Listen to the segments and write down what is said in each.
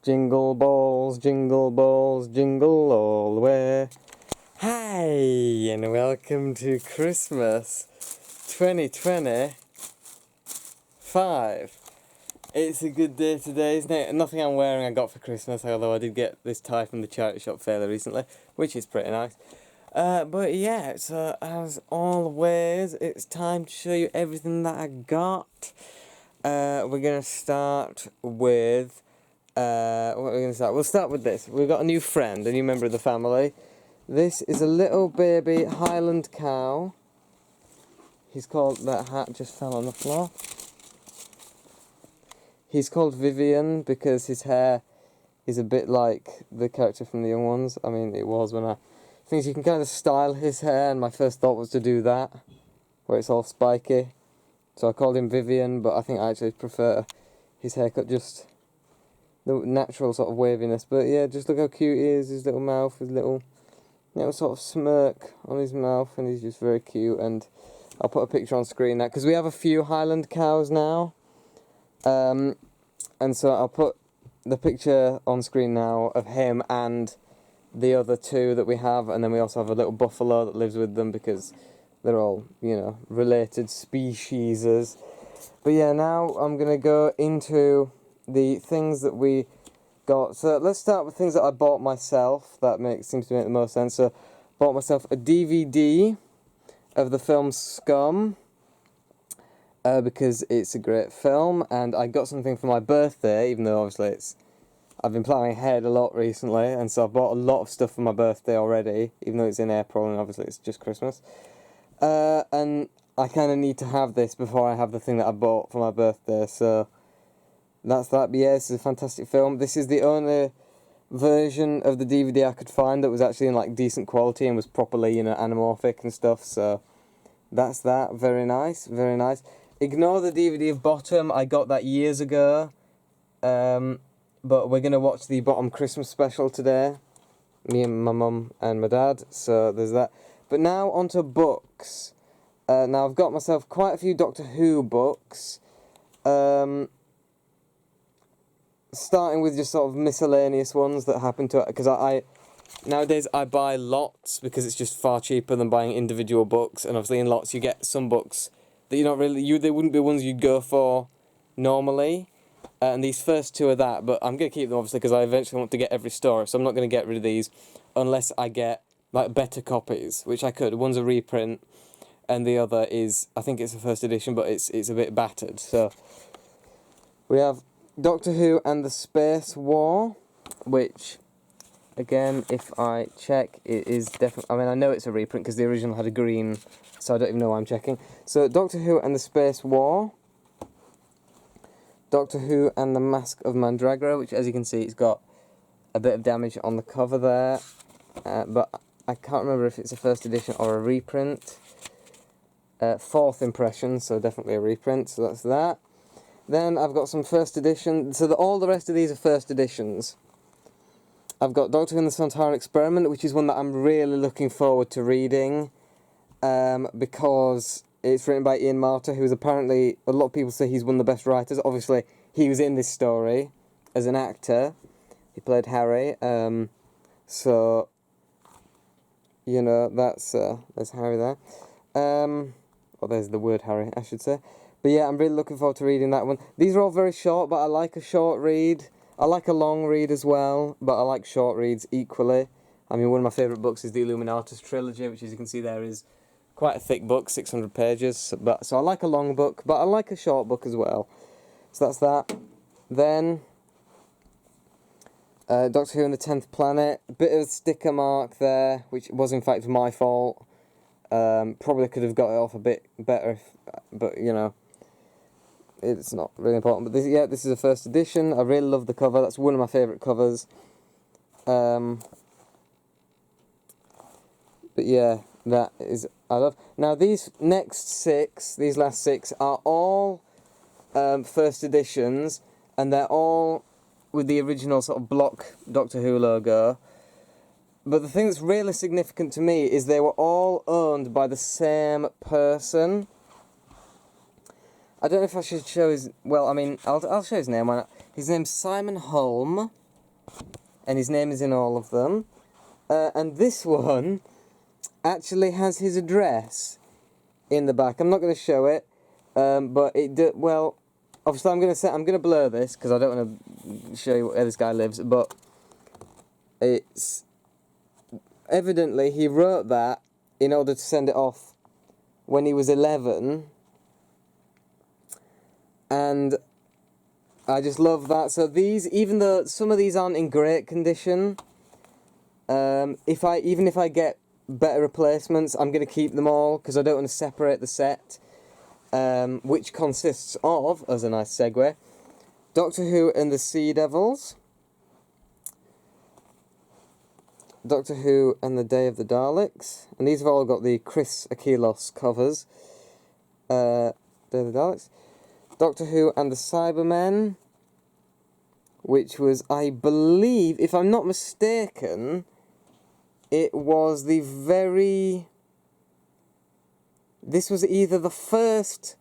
jingle balls, jingle all the way. Hi, and welcome to Christmas 2025. It's a good day today, isn't it? Nothing I'm wearing I got for Christmas, although I did get this tie from the charity shop fairly recently, which is pretty nice. But yeah, so as always, it's time to show you everything that I got. We're going to start with... what are we going to start? We'll start with this. We've got a new friend, a new member of the family. This is a little baby Highland cow. He's called... That hat just fell on the floor. He's called Vivian because his hair is a bit like the character from the Young Ones. I mean, it was when I... Things you can kind of style his hair, and my first thought was to do that, where it's all spiky. So I called him Vivian, but I think I actually prefer his haircut, just the natural sort of waviness. But yeah, just look how cute he is, his little mouth, his little sort of smirk on his mouth, and he's just very cute. And I'll put a picture on screen now, because we have a few Highland cows now. And so I'll put the picture on screen now of him and the other two that we have, and then we also have a little buffalo that lives with them, because they're all, you know, related specieses. But yeah, now I'm going to go into the things that we got. So let's start with things that I bought myself. That seems to make the most sense. So bought myself a DVD of the film Scum, because it's a great film, and I got something for my birthday, even though obviously I've been planning ahead a lot recently, and so I've bought a lot of stuff for my birthday already, even though it's in April and obviously it's just Christmas. And I kind of need to have this before I have the thing that I bought for my birthday, so that's that. But yeah, this is a fantastic film. This is the only version of the DVD I could find that was actually in like decent quality and was properly, you know, anamorphic and stuff, so that's that. Very nice, very nice. Ignore the DVD of Bottom, I got that years ago, but we're going to watch the Bottom Christmas special today, me and my mum and my dad, so there's that. But now onto books. Now I've got myself quite a few Doctor Who books, starting with just sort of miscellaneous ones that happen to... Because nowadays I buy lots because it's just far cheaper than buying individual books, and obviously in lots you get some books that you're not really... They wouldn't be ones you'd go for normally, and these first two are that, but I'm going to keep them obviously because I eventually want to get every story, so I'm not going to get rid of these unless I get like better copies, which I could. One's a reprint and the other is, I think it's a first edition, but it's a bit battered. So we have Doctor Who and the Space War, which again, if I check, it is definitely... I mean, I know it's a reprint because the original had a green, so I don't even know why I'm checking. So Doctor Who and the Space War, Doctor Who and the Mask of Mandragora, which as you can see it's got a bit of damage on the cover there, but I can't remember if it's a first edition or a reprint. Fourth impression, so definitely a reprint, so that's that. Then I've got some first edition, so all the rest of these are first editions. I've got Doctor Who and the Sontaran Experiment, which is one that I'm really looking forward to reading, because it's written by Ian Marter, who's apparently, a lot of people say he's one of the best writers. Obviously, he was in this story as an actor. He played Harry, so... You know, there's Harry there. Or there's the word Harry, I should say. But yeah, I'm really looking forward to reading that one. These are all very short, but I like a short read. I like a long read as well, but I like short reads equally. I mean, one of my favourite books is the Illuminatus trilogy, which as you can see there is quite a thick book, 600 pages. So I like a long book, but I like a short book as well. So that's that. Then... Doctor Who and the 10th Planet, a bit of a sticker mark there, which was in fact my fault. Probably could have got it off a bit better, but you know, it's not really important. But this is a first edition. I really love the cover. That's one of my favourite covers. But yeah, that is I love. Now these last six are all first editions, and they're all with the original sort of block Doctor Who logo. But the thing that's really significant to me is they were all owned by the same person. I don't know if I should show his... Well, I mean, I'll show his name. Why not? His name's Simon Holm. and his name is in all of them. And this one actually has his address in the back. I'm not going to show it, but well, obviously I'm going to blur this because I don't want to show you where this guy lives. But it's evidently he wrote that in order to send it off when he was 11, and I just love that. So these, even though some of these aren't in great condition, even if I get better replacements, I'm going to keep them all because I don't want to separate the set, which consists of, as a nice segue, Doctor Who and the Sea Devils, Doctor Who and the Day of the Daleks, and these have all got the Chris Akilos covers. Day of the Daleks, Doctor Who and the Cybermen, which was, I believe, if I'm not mistaken, it was the very... This was either the first...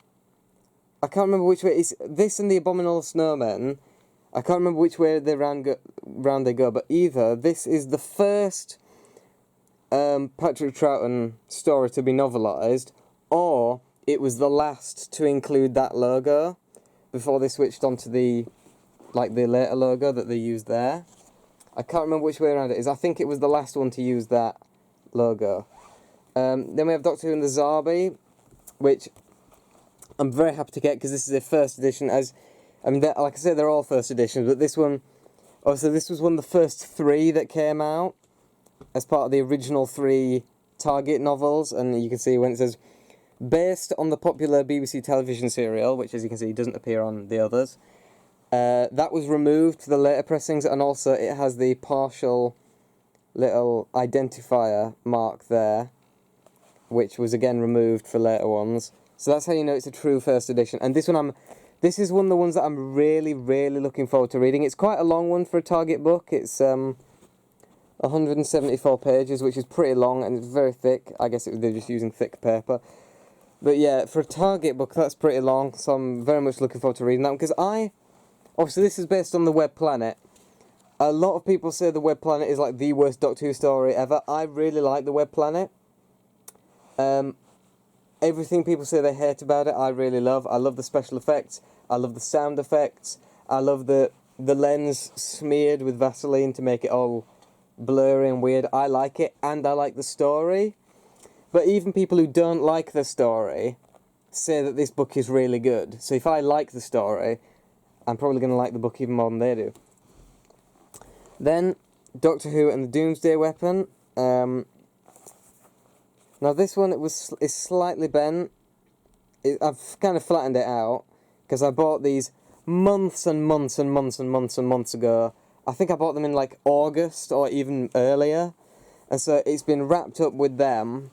I can't remember which way... It's this and the Abominable Snowmen. I can't remember which way round they go, but either this is the first Patrick Troughton story to be novelised, or it was the last to include that logo before they switched onto the later logo that they used there. I can't remember which way around it is. I think it was the last one to use that logo. Then we have Doctor Who and the Zarbi, which I'm very happy to get because this is a first edition. Like I said, they're all first editions, but this one, also this was one of the first 3 that came out as part of the original 3 Target novels, and you can see when it says, based on the popular BBC television serial, which as you can see doesn't appear on the others, that was removed for the later pressings, and also it has the partial little identifier mark there, which was again removed for later ones. So that's how you know it's a true first edition. And this is one of the ones that I'm really, really looking forward to reading. It's quite a long one for a Target book. It's 174 pages, which is pretty long, and it's very thick. I guess they're just using thick paper. But yeah, for a Target book, that's pretty long, so I'm very much looking forward to reading that, because obviously this is based on the Web Planet. A lot of people say the Web Planet is like the worst Doctor Who story ever. I really like the Web Planet. Everything people say they hate about it, I really love. I love the special effects. I love the sound effects. I love the lens smeared with Vaseline to make it all blurry and weird. I like it, and I like the story. But even people who don't like the story say that this book is really good. So if I like the story, I'm probably going to like the book even more than they do. Then, Doctor Who and the Doomsday Weapon. Now this one is slightly bent. I've kind of flattened it out because I bought these months and months and months and months and months ago. I think I bought them in like August or even earlier, and so it's been wrapped up with them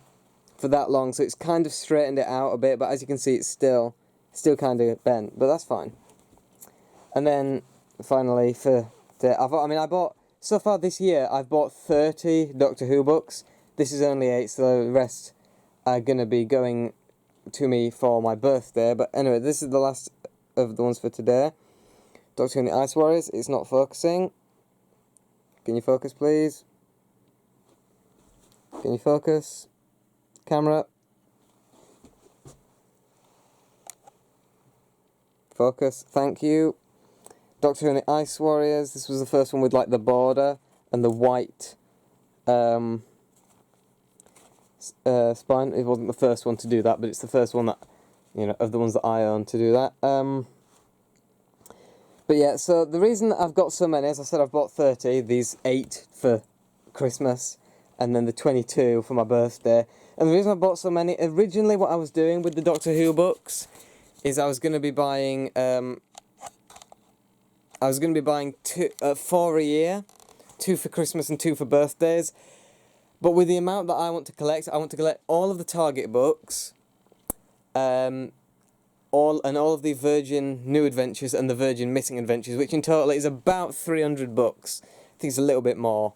for that long. So it's kind of straightened it out a bit, but as you can see, it's still kind of bent. But that's fine. And then finally I bought so far this year. I've bought 30 Doctor Who books. This is only 8, so the rest are going to be going to me for my birthday. But anyway, this is the last of the ones for today. Doctor Who and the Ice Warriors. It's not focusing. Can you focus, please? Can you focus? Camera. Focus. Thank you. Doctor Who and the Ice Warriors. This was the first one with like the border and the white spine. It wasn't the first one to do that, but it's the first one that, of the ones that I own to do that. But yeah, so the reason I've got so many, as I said, I've bought 30, these 8 for Christmas, and then the 22 for my birthday. And the reason I bought so many, originally what I was doing with the Doctor Who books is I was going to be buying 4 a year, 2 for Christmas and 2 for birthdays. But with the amount that I want to collect all of the Target books, all of the Virgin New Adventures and the Virgin Missing Adventures, which in total is about 300 books. I think it's a little bit more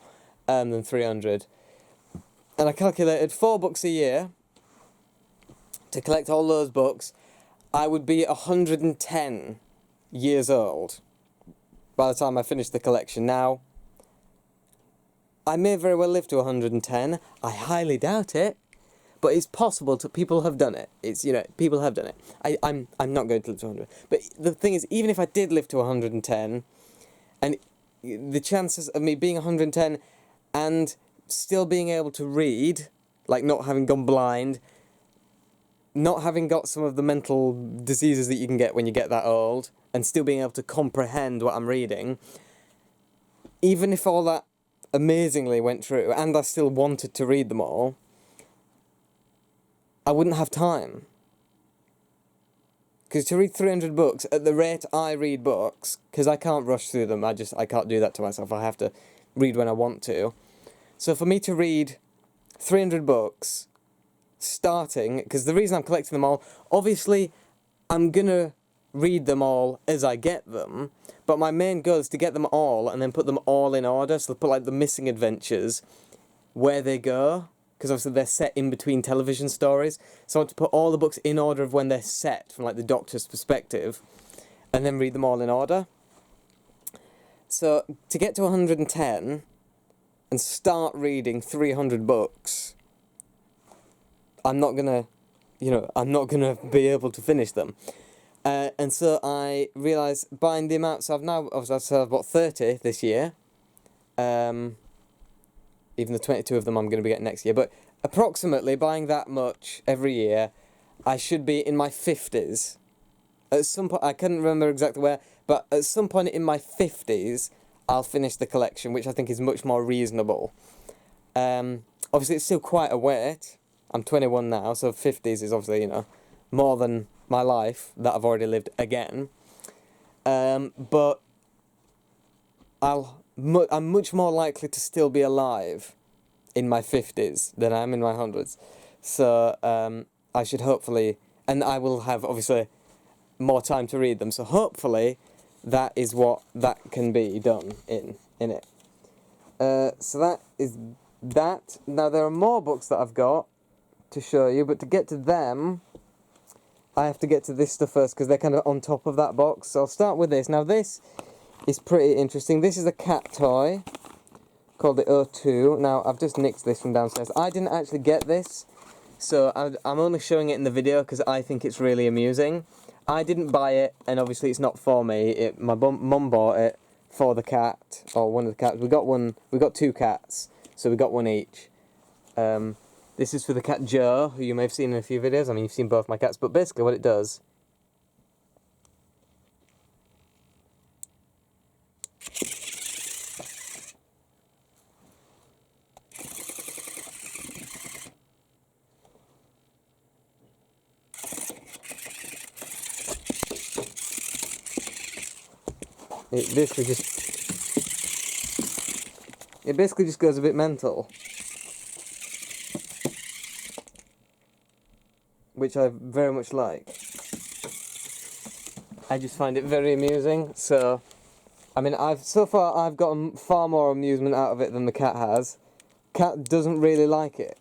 than 300. And I calculated 4 books a year. To collect all those books, I would be 110 years old by the time I finished the collection. Now, I may very well live to 110. I highly doubt it. But it's possible to. People have done it. It's, you know, people have done it. I'm not going to live to 100. But the thing is, even if I did live to 110, and the chances of me being 110 and still being able to read, like not having gone blind, not having got some of the mental diseases that you can get when you get that old, and still being able to comprehend what I'm reading, even if all that amazingly went true, and I still wanted to read them all, I wouldn't have time. Because to read 300 books at the rate I read books, because I can't rush through them, I can't do that to myself, I have to read when I want to. So for me to read 300 books, starting, because the reason I'm collecting them all, obviously I'm gonna read them all as I get them, but my main goal is to get them all and then put them all in order, so put like the missing adventures where they go, because obviously they're set in between television stories, so I want to put all the books in order of when they're set from like the Doctor's perspective, and then read them all in order. So to get to 110 and start reading 300 books, I'm not gonna be able to finish them. And so I realised buying the amount, so I've bought 30 this year, even the 22 of them I'm going to be getting next year, but approximately buying that much every year, I should be in my 50s. At some point, I couldn't remember exactly where, but at some point in my 50s, I'll finish the collection, which I think is much more reasonable. Obviously, it's still quite a wait. I'm 21 now, so 50s is obviously, you know, more than my life that I've already lived again. But I'm much more likely to still be alive in my 50s than I am in my 100s. So I should hopefully, and I will have obviously more time to read them, so hopefully that is what that can be done in it. So that is that. Now there are more books that I've got to show you, but to get to them I have to get to this stuff first because they're kind of on top of that box. So I'll start with this. Now this is pretty interesting. This is a cat toy called the O2. Now I've just nicked this from downstairs. I didn't actually get this, so I'm only showing it in the video because I think it's really amusing. I didn't buy it, and obviously it's not for me. My mum bought it for the cat, or one of the cats. We got two cats, so we got one each. This is for the cat Joe, who you may have seen in a few videos. I mean, you've seen both my cats, but basically what it does it basically just goes a bit mental, which I very much like. I just find it very amusing. So, I mean, so far I've gotten far more amusement out of it than the cat has. Cat doesn't really like it.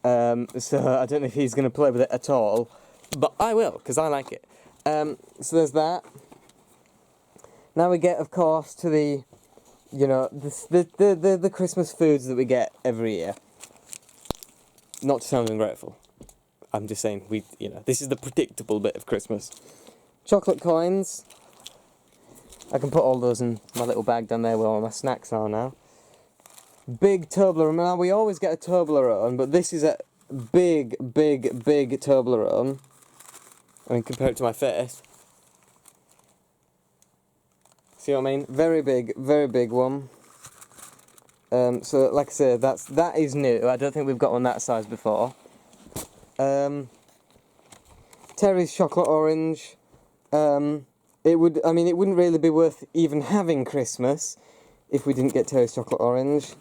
So I don't know if he's going to play with it at all, but I will, because I like it. So there's that. Now we get, of course, to the, you know, the Christmas foods that we get every year. Not to sound ungrateful. I'm just saying, this is the predictable bit of Christmas. Chocolate coins. I can put all those in my little bag down there where all my snacks are now. Big Toblerone. Now, we always get a Toblerone, but this is a big Toblerone. I mean, compare it to my face. See what I mean? Very big one. So, like I said, that is new. I don't think we've got one that size before. Terry's chocolate orange. It wouldn't really be worth even having Christmas if we didn't get Terry's chocolate orange.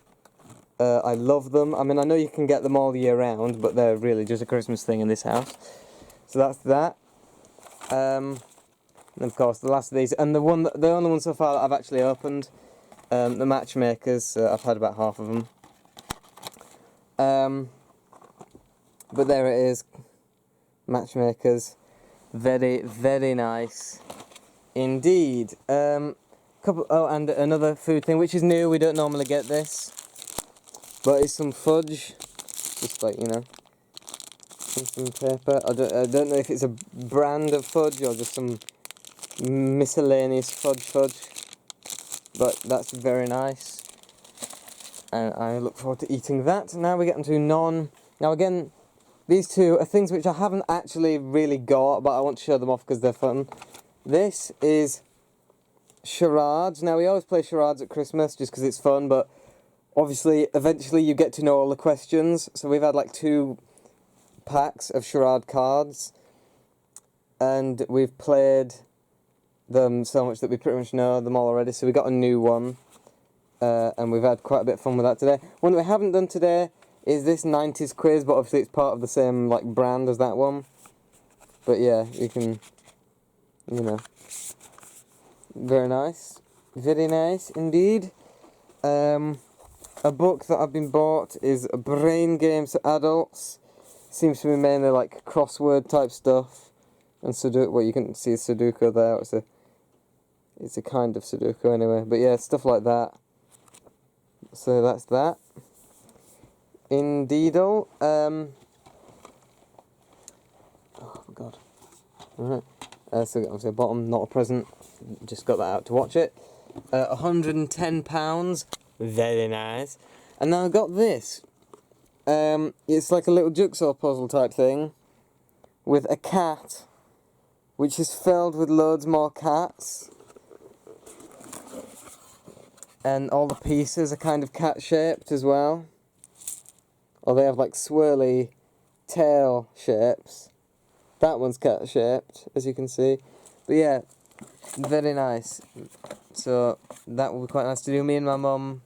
I love them. I mean, I know you can get them all year round, but they're really just a Christmas thing in this house. So that's that. And of course, the last of these, and the only one so far that I've actually opened, the Matchmakers. I've had about half of them. But there it is, Matchmakers. Very nice indeed. Oh, and another food thing, which is new. We don't normally get this, but it's some fudge. Just like, you know, some paper. I don't know if it's a brand of fudge or just some miscellaneous fudge, but that's very nice. And I look forward to eating that. Now we get into Now again, these two are things which I haven't actually really got, but I want to show them off because they're fun. This is charades. Now we always play charades at Christmas just because it's fun, but obviously eventually you get to know all the questions. So we've had like 2 packs of charade cards, and we've played them so much that we pretty much know them all already. So we got a new one, and we've had quite a bit of fun with that today. One that we haven't done today is this 90s quiz, but obviously it's part of the same like brand as that one. But yeah, you can, you know, very nice indeed. A book that I've been bought is Brain Games for Adults. Seems to be mainly like crossword type stuff, and Sudoku. Well, you can see Sudoku there. It's a kind of Sudoku anyway. But yeah, stuff like that. So that's that. Indeedle. Oh God. Alright. So get onto the bottom, not a present. Just got that out to watch it. £110. Very nice. And now I got this. It's like a little jigsaw puzzle type thing with a cat, which is filled with loads more cats. And all the pieces are kind of cat-shaped as well. Or they have like swirly tail shapes. That one's cat-shaped, as you can see. But yeah, very nice. So that will be quite nice to do. Me and my mum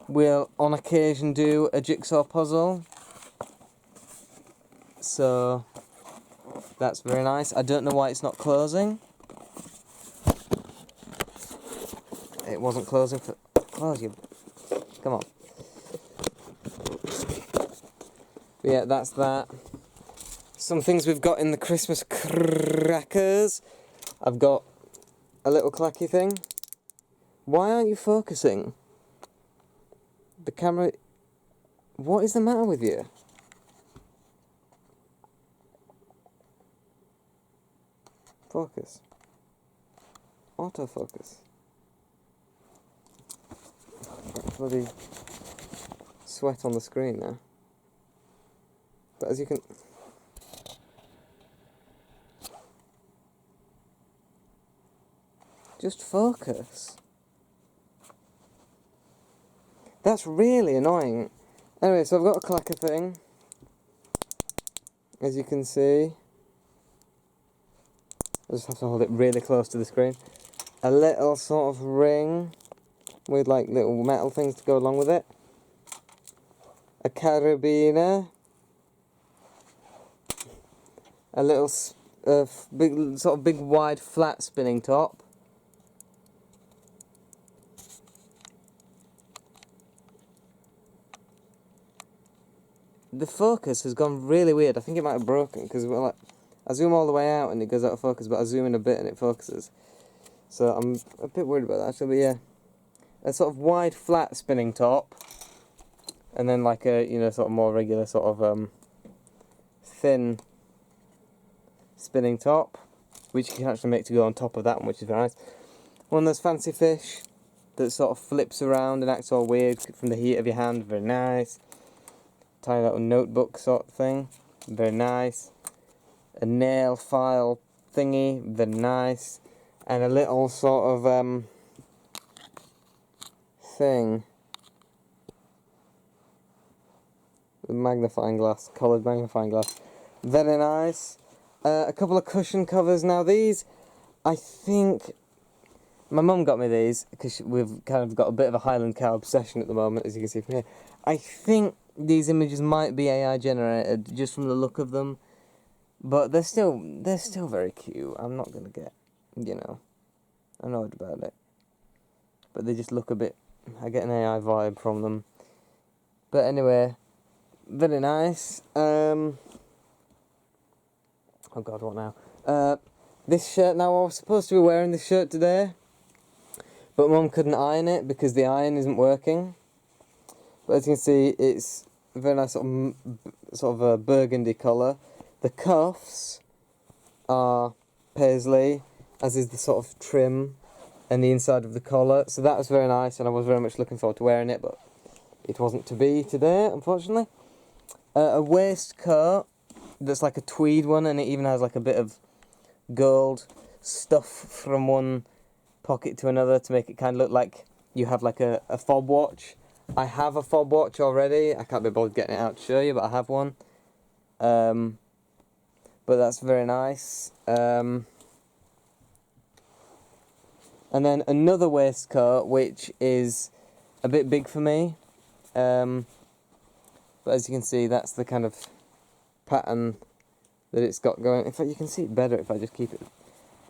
will on occasion do a jigsaw puzzle. So that's very nice. I don't know why it's not closing. It wasn't closing for... Close you... Come on. But yeah, that's that. Some things we've got in the Christmas crackers. I've got a little clacky thing. Why aren't you focusing? The camera... What is the matter with you? Focus. Autofocus. Bloody sweat on the screen now. But as you can... Just focus. That's really annoying. Anyway, so I've got a clacker thing. As you can see. I just have to hold it really close to the screen. A little sort of ring with like little metal things to go along with it. A carabiner. A little big wide flat spinning top. The focus has gone really weird. I think it might have broken because like, I zoom all the way out and it goes out of focus, but I zoom in a bit and it focuses. So I'm a bit worried about that actually, but yeah. A sort of wide flat spinning top, and then like a, you know, sort of more regular sort of thin spinning top, which you can actually make to go on top of that one, which is very nice. One of those fancy fish that sort of flips around and acts all weird from the heat of your hand, very nice. Tiny little notebook sort of thing, very nice. A nail file thingy, very nice. And a little sort of thing. The magnifying glass, coloured magnifying glass. Very nice. A couple of cushion covers. Now these, I think, my mum got me these because we've kind of got a bit of a Highland cow obsession at the moment, as you can see from here. I think these images might be AI generated just from the look of them, but they're still very cute. I'm not gonna get, you know, annoyed about it. But they just look a bit, I get an AI vibe from them. But anyway, very nice. Oh God, what now? This shirt, now I was supposed to be wearing this shirt today, but Mum couldn't iron it because the iron isn't working. But as you can see, it's a very nice sort of a burgundy colour. The cuffs are paisley, as is the sort of trim and the inside of the collar. So that was very nice, and I was very much looking forward to wearing it, but it wasn't to be today, unfortunately. A waistcoat that's like a tweed one, and it even has like a bit of gold stuff from one pocket to another to make it kind of look like you have like a fob watch. I have a fob watch already. I can't be bothered getting it out to show you, but I have one. But that's very nice. And then another waistcoat, which is a bit big for me. But as you can see, that's the kind of pattern that it's got going. In fact, you can see it better if I just keep it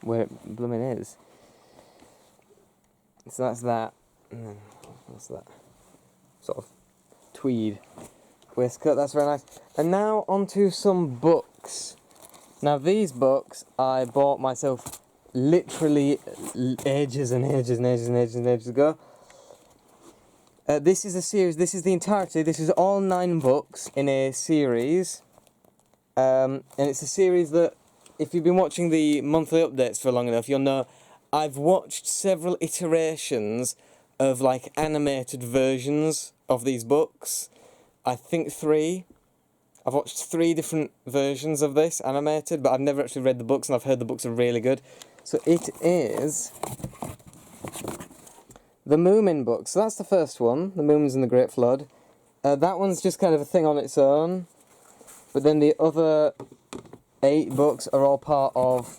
where it blooming is. So that's that. And then what's that? Sort of tweed waistcoat. That's very nice. And now onto some books. Now these books I bought myself literally ages and ages and ages and ages and ages ago. This is a series. This is the entirety. This is all 9 books in a series. And it's a series that, if you've been watching the monthly updates for long enough, you'll know I've watched several iterations of like animated versions of these books. I think 3. I've watched 3 different versions of this animated, but I've never actually read the books, and I've heard the books are really good. So it is the Moomin book. So that's the first one, the Moomins and the Great Flood. That one's just kind of a thing on its own. But then the other 8 books are all part of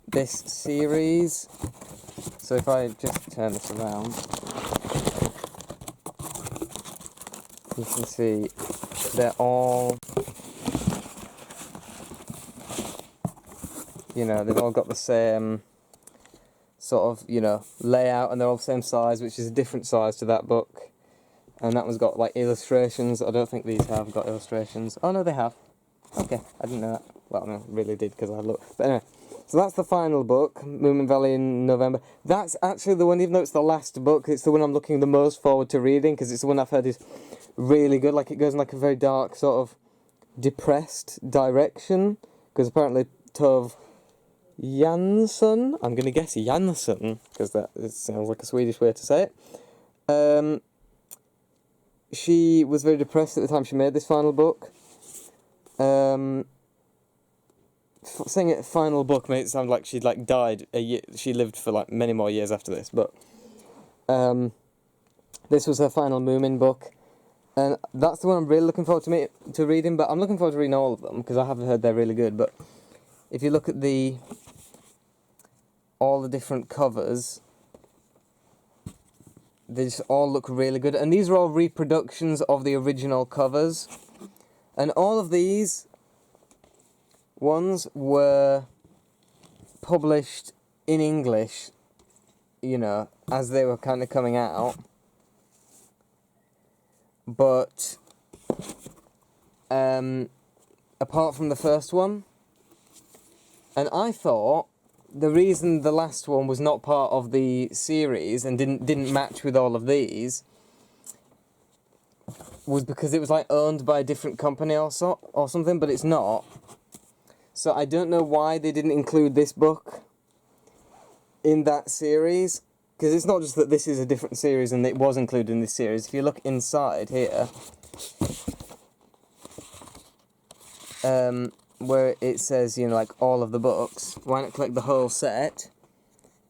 this series. So if I just turn this around, you can see they're all, you know, they've all got the same sort of, you know, layout, and they're all the same size, which is a different size to that book. And that one's got like illustrations. I don't think these have got illustrations. Oh no, they have. Okay, I didn't know that. Well, no, I really did, because I looked. But anyway, so that's the final book, Moomin Valley in November. That's actually the one, even though it's the last book, it's the one I'm looking the most forward to reading, because it's the one I've heard is really good. Like, it goes in like a very dark, sort of depressed direction, because apparently Tove Jansson, I'm going to guess Jansson, because that sounds like a Swedish way to say it. She was very depressed at the time she made this final book. Saying it final book made it sound like she'd like died a year. She lived for like many more years after this, but this was her final Moomin book, and that's the one I'm really looking forward to reading. But I'm looking forward to reading all of them, because I haven't heard they're really good. But if you look at all the different covers, they just all look really good, and these are all reproductions of the original covers, and all of these ones were published in English, you know, as they were kind of coming out. But apart from the first one, and I thought the reason the last one was not part of the series and didn't match with all of these was because it was like owned by a different company or something, but it's not. So I don't know why they didn't include this book in that series, because it's not just that this is a different series and it was included in this series. If you look inside here, where it says, you know, like all of the books, why not collect the whole set?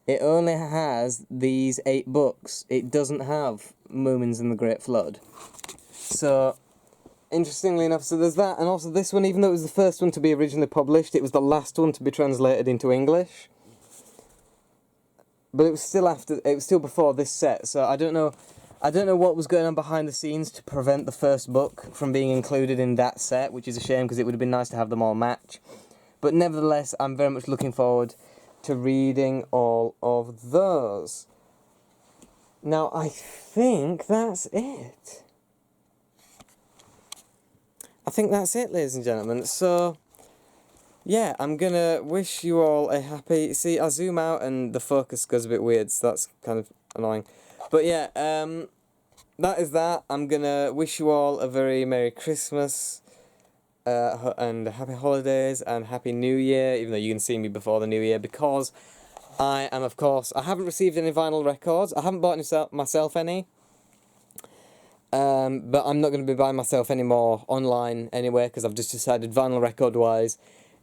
It only has these 8 books. It doesn't have Moomins and the Great Flood. So, interestingly enough, so there's that, and also this one, even though it was the first one to be originally published, it was the last one to be translated into English. But it was still before this set, so I don't know what was going on behind the scenes to prevent the first book from being included in that set, which is a shame, because it would have been nice to have them all match. But nevertheless, I'm very much looking forward to reading all of those. Now, I think that's it. I think that's it, ladies and gentlemen. So, yeah, I'm gonna wish you all a happy... See, I zoom out and the focus goes a bit weird, so that's kind of annoying. But yeah, that is that. I'm gonna wish you all a very Merry Christmas, and Happy Holidays, and Happy New Year, even though you can see me before the New Year, because I am, of course, I haven't received any vinyl records. I haven't bought myself any. But I'm not going to be buying myself any more online anyway, because I've just decided vinyl record-wise,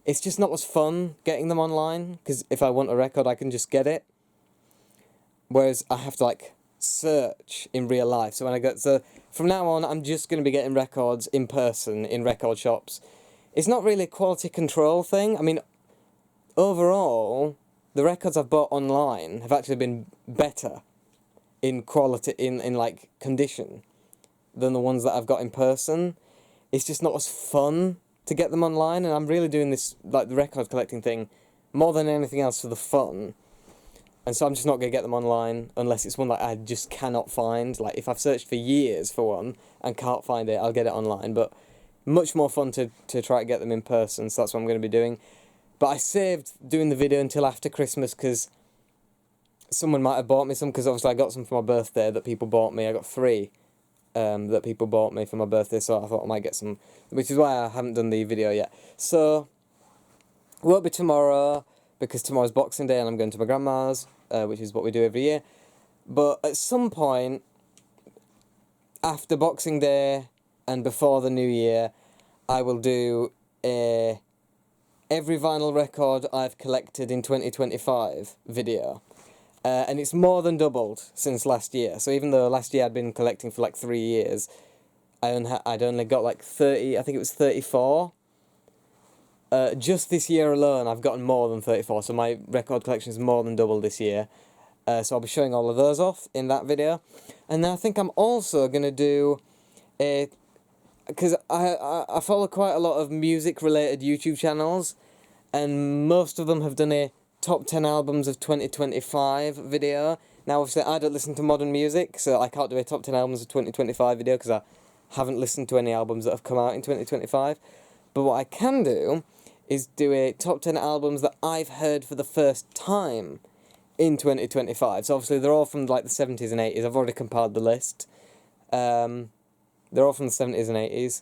it's just not as fun getting them online, because if I want a record, I can just get it. Whereas I have to, like, search in real life. So when I get... So from now on, I'm just going to be getting records in person, in record shops. It's not really a quality control thing. I mean, overall, the records I've bought online have actually been better in quality, in like, condition, than the ones that I've got in person. It's just not as fun to get them online, and I'm really doing this, like, the record collecting thing, more than anything else for the fun. And so I'm just not going to get them online unless it's one that I just cannot find. Like, if I've searched for years for one and can't find it, I'll get it online. But much more fun to try to get them in person, so that's what I'm going to be doing. But I saved doing the video until after Christmas, because someone might have bought me some, because obviously I got some for my birthday that people bought me. I got 3 that people bought me for my birthday, so I thought I might get some, which is why I haven't done the video yet. So, it won't be tomorrow, because tomorrow's Boxing Day and I'm going to my grandma's, which is what we do every year. But at some point, after Boxing Day and before the New Year, I will do a every vinyl record I've collected in 2025 video. And it's more than doubled since last year. So even though last year I'd been collecting for like 3 years, I'd only got like 30, I think it was 34. Just this year alone, I've gotten more than 34, so my record collection is more than double this year. So I'll be showing all of those off in that video. And then I think I'm also going to do a... Because I follow quite a lot of music-related YouTube channels, and most of them have done a top 10 albums of 2025 video. Now, obviously, I don't listen to modern music, so I can't do a top 10 albums of 2025 video, because I haven't listened to any albums that have come out in 2025. But what I can do is do a top 10 albums that I've heard for the first time in 2025. So obviously they're all from like the 70s and 80s. I've already compiled the list. They're all from the 70s and 80s.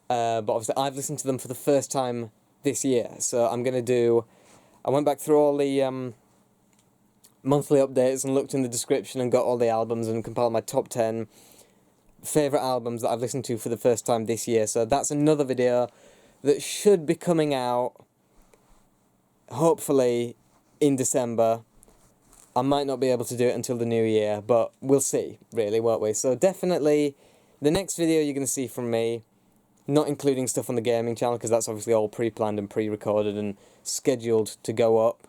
But obviously I've listened to them for the first time this year. So I'm going to do... I went back through all the monthly updates and looked in the description and got all the albums and compiled my top 10 favourite albums that I've listened to for the first time this year. So that's another video that should be coming out, hopefully, in December. I might not be able to do it until the new year, but we'll see, really, won't we? So definitely, the next video you're going to see from me, not including stuff on the gaming channel, because that's obviously all pre-planned and pre-recorded and scheduled to go up.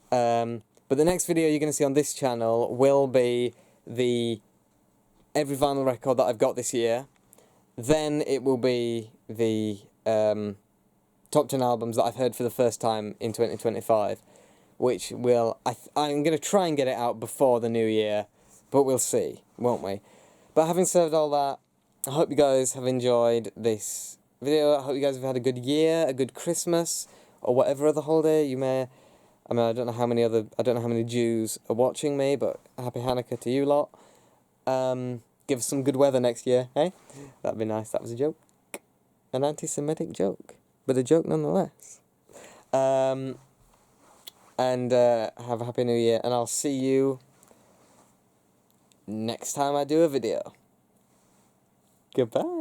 But the next video you're going to see on this channel will be the every vinyl record that I've got this year. Then it will be the top 10 albums that I've heard for the first time in 2025, which will... I'm going to try and get it out before the new year, but we'll see, won't we? But having said all that, I hope you guys have enjoyed this video. I hope you guys have had a good year, a good Christmas, or whatever other holiday you may... I mean, I don't know how many Jews are watching me, but happy Hanukkah to you lot. Give us some good weather next year, eh? That'd be nice. That was a joke. An anti-Semitic joke, but a joke nonetheless. And have a happy new year, and I'll see you next time I do a video. Goodbye.